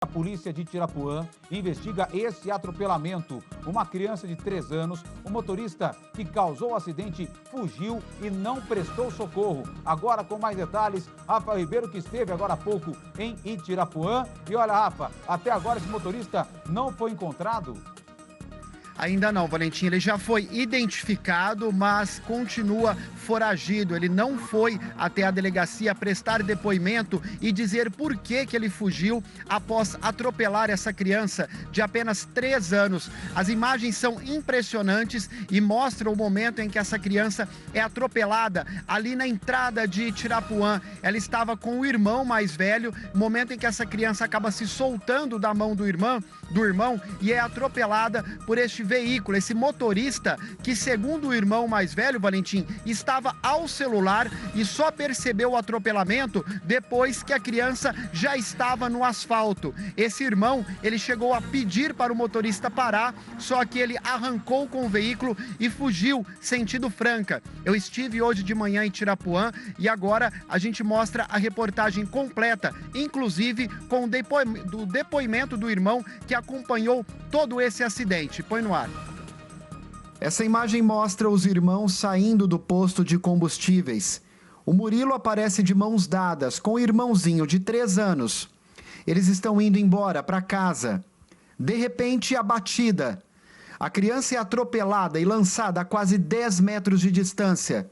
A polícia de Tirapuã investiga esse atropelamento. Uma criança de 3 anos, o motorista que causou o acidente fugiu e não prestou socorro. Agora com mais detalhes, Rafa Ribeiro, que esteve agora há pouco em Itirapuã. E olha, Rafa, até agora esse motorista não foi encontrado. Ainda não, Valentim, ele já foi identificado, mas continua foragido. Ele não foi até a delegacia prestar depoimento e dizer por que ele fugiu após atropelar essa criança de apenas 3 anos. As imagens são impressionantes e mostram o momento em que essa criança é atropelada ali na entrada de Itirapuã. Ela estava com o irmão mais velho, momento em que essa criança acaba se soltando da mão do irmão e é atropelada por este veículo, esse motorista que, segundo o irmão mais velho, Valentim, estava ao celular e só percebeu o atropelamento depois que a criança já estava no asfalto. Esse irmão, ele chegou a pedir para o motorista parar, só que ele arrancou com o veículo e fugiu sentido Franca. Eu estive hoje de manhã em Tirapuã e agora a gente mostra a reportagem completa, inclusive com o depoimento do irmão que acompanhou todo esse acidente. Põe no ar. Essa imagem mostra os irmãos saindo do posto de combustíveis. O Murilo aparece de mãos dadas com o irmãozinho de 3 anos. Eles estão indo embora para casa. De repente, a batida. A criança é atropelada e lançada a quase 10 metros de distância.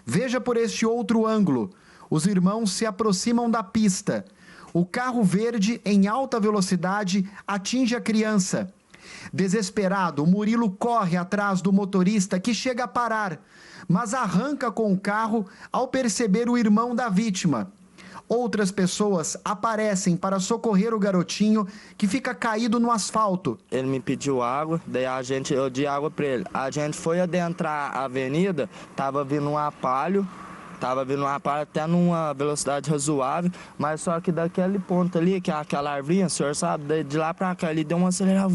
Veja por este outro ângulo. Os irmãos se aproximam da pista. O carro verde, em alta velocidade, atinge a criança. Desesperado, o Murilo corre atrás do motorista, que chega a parar, mas arranca com o carro ao perceber o irmão da vítima. Outras pessoas aparecem para socorrer o garotinho, que fica caído no asfalto. Ele me pediu água, daí eu dei água para ele. A gente foi adentrar a avenida, estava vindo um Palio. Tava vindo uma parte até numa velocidade razoável, mas só que daquele ponto ali, que é aquela arvinha, o senhor sabe, de lá pra cá, ele deu uma acelerada,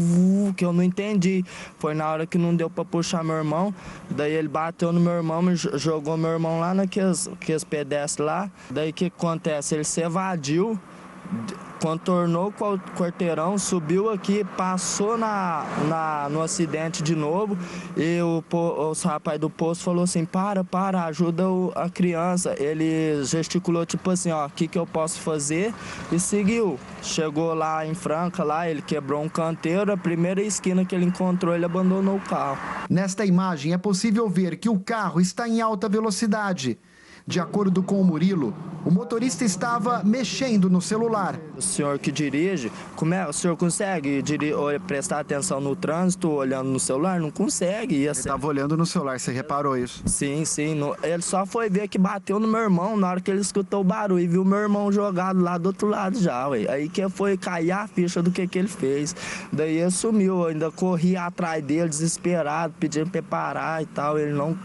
que eu não entendi. Foi na hora que não deu pra puxar meu irmão, daí ele bateu no meu irmão, jogou meu irmão lá naqueles pedestres lá. Daí o que acontece? Ele se evadiu, contornou o quarteirão, subiu aqui, passou no acidente de novo e o rapaz do posto falou assim, para, ajuda a criança. Ele gesticulou tipo assim, ó, o que eu posso fazer? E seguiu. Chegou lá em Franca, lá ele quebrou um canteiro, a primeira esquina que ele encontrou, ele abandonou o carro. Nesta imagem é possível ver que o carro está em alta velocidade. De acordo com o Murilo, o motorista estava mexendo no celular. O senhor que dirige, o senhor consegue prestar atenção no trânsito olhando no celular? Não consegue. Ele estava olhando no celular, você reparou isso? Sim. Ele só foi ver que bateu no meu irmão na hora que ele escutou o barulho e viu meu irmão jogado lá do outro lado já, ué. Aí que foi cair a ficha do que ele fez. Daí ele sumiu, eu ainda corri atrás dele desesperado, pedindo para parar e tal. Ele não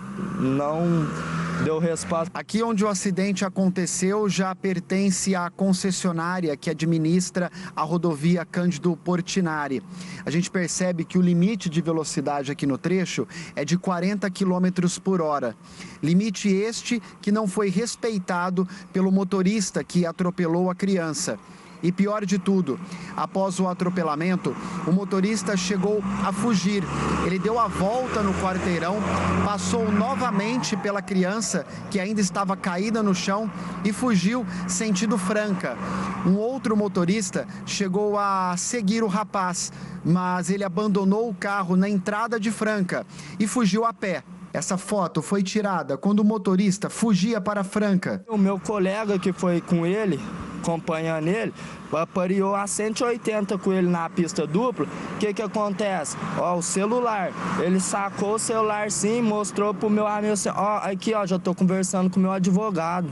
deu resposta. Aqui onde o acidente aconteceu já pertence à concessionária que administra a rodovia Cândido Portinari. A gente percebe que o limite de velocidade aqui no trecho é de 40 km por hora. Limite este que não foi respeitado pelo motorista que atropelou a criança. E pior de tudo, após o atropelamento, o motorista chegou a fugir. Ele deu a volta no quarteirão, passou novamente pela criança, que ainda estava caída no chão, e fugiu sentido Franca. Um outro motorista chegou a seguir o rapaz, mas ele abandonou o carro na entrada de Franca e fugiu a pé. Essa foto foi tirada quando o motorista fugia para Franca. O meu colega que foi com ele, acompanhando ele, apareou a 180 com ele na pista dupla. O que acontece? Ó, o celular, ele sacou o celular sim, mostrou pro meu amigo assim, ó, aqui ó, já tô conversando com o meu advogado.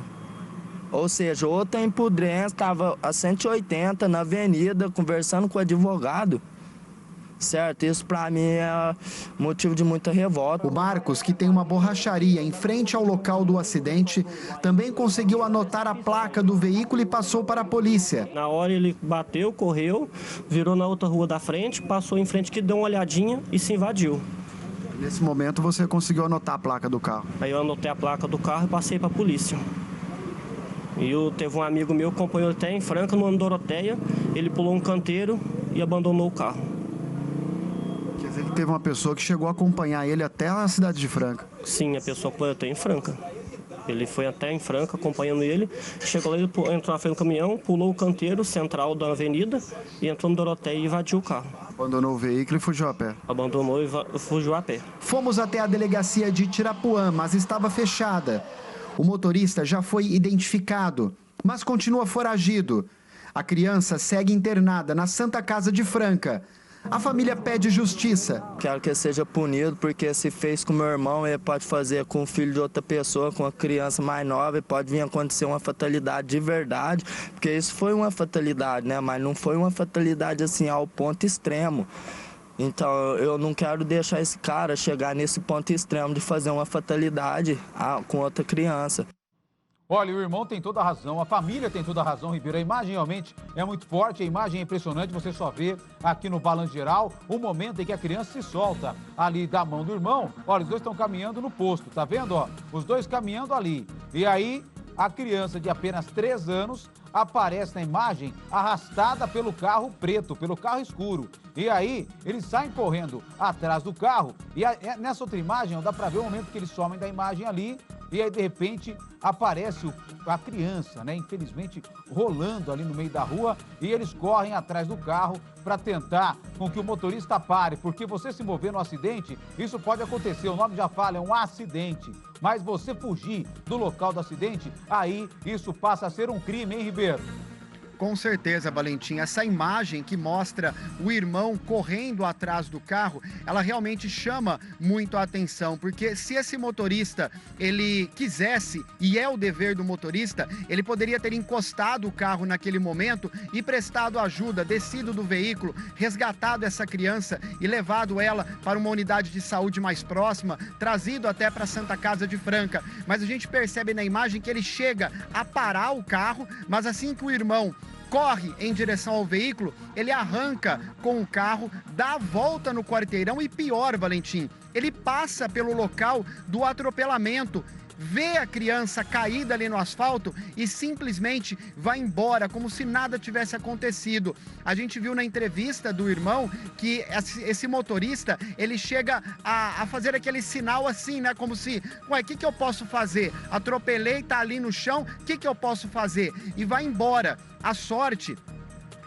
Ou seja, outra impudência, tava a 180 na avenida, conversando com o advogado. Certo, isso para mim é motivo de muita revolta. O Marcos, que tem uma borracharia em frente ao local do acidente, também conseguiu anotar a placa do veículo e passou para a polícia. Na hora ele bateu, correu, virou na outra rua da frente, passou em frente, que deu uma olhadinha e se invadiu. Nesse momento você conseguiu anotar a placa do carro? Aí eu anotei a placa do carro e passei para a polícia. E teve um amigo meu que acompanhou até em Franca, no ano Doroteia. Ele pulou um canteiro e abandonou o carro. Quer dizer que teve uma pessoa que chegou a acompanhar ele até a cidade de Franca? Sim, a pessoa foi até em Franca. Ele foi até em Franca acompanhando ele. Chegou lá, ele entrou na frente do caminhão, pulou o canteiro central da avenida e entrou no Doroteia e invadiu o carro. Abandonou o veículo e fugiu a pé? Abandonou e fugiu a pé. Fomos até a delegacia de Tirapuã, mas estava fechada. O motorista já foi identificado, mas continua foragido. A criança segue internada na Santa Casa de Franca. A família pede justiça. Quero que ele seja punido, porque se fez com meu irmão, ele pode fazer com o filho de outra pessoa, com a criança mais nova, e pode vir acontecer uma fatalidade de verdade, porque isso foi uma fatalidade, né? Mas não foi uma fatalidade assim ao ponto extremo. Então eu não quero deixar esse cara chegar nesse ponto extremo de fazer uma fatalidade com outra criança. Olha, o irmão tem toda a razão, a família tem toda a razão, Ribeiro. A imagem realmente é muito forte, a imagem é impressionante. Você só vê aqui no balanço geral o momento em que a criança se solta ali da mão do irmão. Olha, os dois estão caminhando no posto, tá vendo? Ó, os dois caminhando ali. E aí, a criança de apenas 3 anos aparece na imagem arrastada pelo carro preto, pelo carro escuro. E aí, eles saem correndo atrás do carro. E nessa outra imagem, ó, dá pra ver o momento que eles somem da imagem ali. E aí, de repente, aparece a criança, né? Infelizmente, rolando ali no meio da rua. E eles correm atrás do carro para tentar com que o motorista pare. Porque você se mover no acidente, isso pode acontecer. O nome já fala, é um acidente. Mas você fugir do local do acidente, aí isso passa a ser um crime, hein, Ribeiro? Com certeza, Valentim. Essa imagem que mostra o irmão correndo atrás do carro, ela realmente chama muito a atenção, porque se esse motorista, ele quisesse, e é o dever do motorista, ele poderia ter encostado o carro naquele momento e prestado ajuda, descido do veículo, resgatado essa criança e levado ela para uma unidade de saúde mais próxima, trazido até para a Santa Casa de Franca. Mas a gente percebe na imagem que ele chega a parar o carro, mas assim que o irmão corre em direção ao veículo, ele arranca com o carro, dá a volta no quarteirão e pior, Valentim, ele passa pelo local do atropelamento, vê a criança caída ali no asfalto e simplesmente vai embora, como se nada tivesse acontecido. A gente viu na entrevista do irmão que esse motorista, ele chega a fazer aquele sinal assim, né? Como se, ué, o que eu posso fazer? Atropelei, tá ali no chão, o que eu posso fazer? E vai embora. A sorte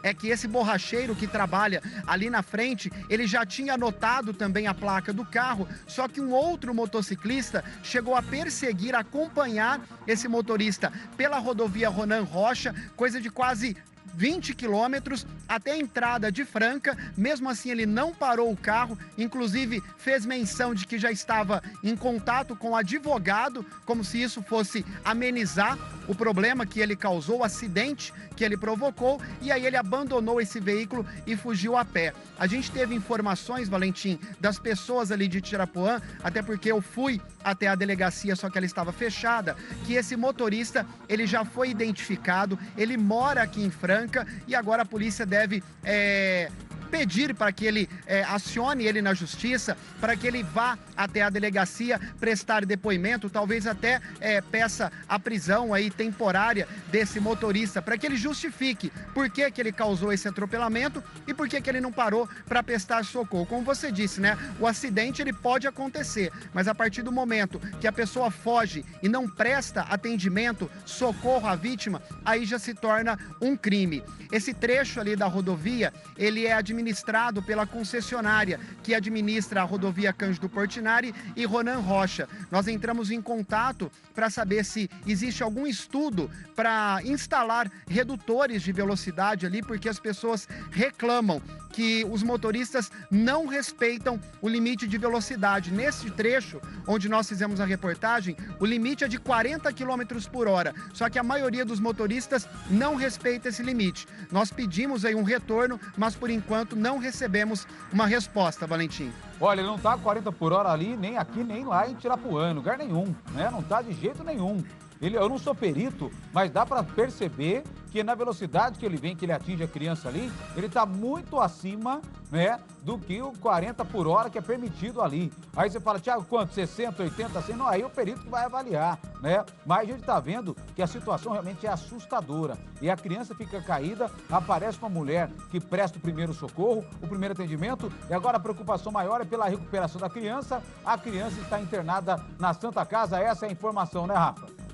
é que esse borracheiro que trabalha ali na frente, ele já tinha anotado também a placa do carro, só que um outro motociclista chegou a perseguir, acompanhar esse motorista pela rodovia Ronan Rocha, coisa de quase 20 quilômetros até a entrada de Franca. Mesmo assim ele não parou o carro, inclusive fez menção de que já estava em contato com o advogado, como se isso fosse amenizar o problema que ele causou, o acidente que ele provocou, e aí ele abandonou esse veículo e fugiu a pé. A gente teve informações, Valentim, das pessoas ali de Tirapuã, até porque eu fui até a delegacia, só que ela estava fechada, que esse motorista, ele já foi identificado, ele mora aqui em Franca e agora a polícia deve pedir para que ele acione ele na justiça, para que ele vá até a delegacia prestar depoimento, talvez até peça a prisão aí temporária desse motorista, para que ele justifique por que ele causou esse atropelamento e por que ele não parou para prestar socorro. Como você disse, né? O acidente ele pode acontecer, mas a partir do momento que a pessoa foge e não presta atendimento, socorro à vítima, aí já se torna um crime. Esse trecho ali da rodovia, ele é administrado pela concessionária que administra a rodovia Cândido Portinari e Ronan Rocha. Nós entramos em contato para saber se existe algum estudo para instalar redutores de velocidade ali, porque as pessoas reclamam que os motoristas não respeitam o limite de velocidade. Nesse trecho onde nós fizemos a reportagem, o limite é de 40 km por hora, só que a maioria dos motoristas não respeita esse limite. Nós pedimos aí um retorno, mas por enquanto não recebemos uma resposta, Valentim. Olha, ele não tá 40 por hora ali, nem aqui, nem lá em Tirapuã, em lugar nenhum, né? Não tá de jeito nenhum. eu não sou perito, mas dá para perceber que na velocidade que ele vem, que ele atinge a criança ali, ele está muito acima, né, do que o 40 por hora que é permitido ali. Aí você fala, Thiago, quanto? 60, 80, 100? Não, aí o perito que vai avaliar, né? Mas a gente está vendo que a situação realmente é assustadora. E a criança fica caída, aparece uma mulher que presta o primeiro socorro, o primeiro atendimento, e agora a preocupação maior é pela recuperação da criança. A criança está internada na Santa Casa, essa é a informação, né, Rafa?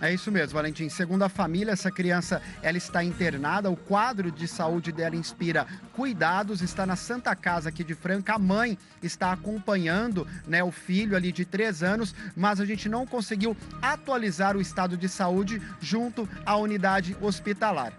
É isso mesmo, Valentim. Segundo a família, essa criança ela está internada. O quadro de saúde dela inspira cuidados. Está na Santa Casa aqui de Franca. A mãe está acompanhando, né, o filho ali de 3 anos, mas a gente não conseguiu atualizar o estado de saúde junto à unidade hospitalar.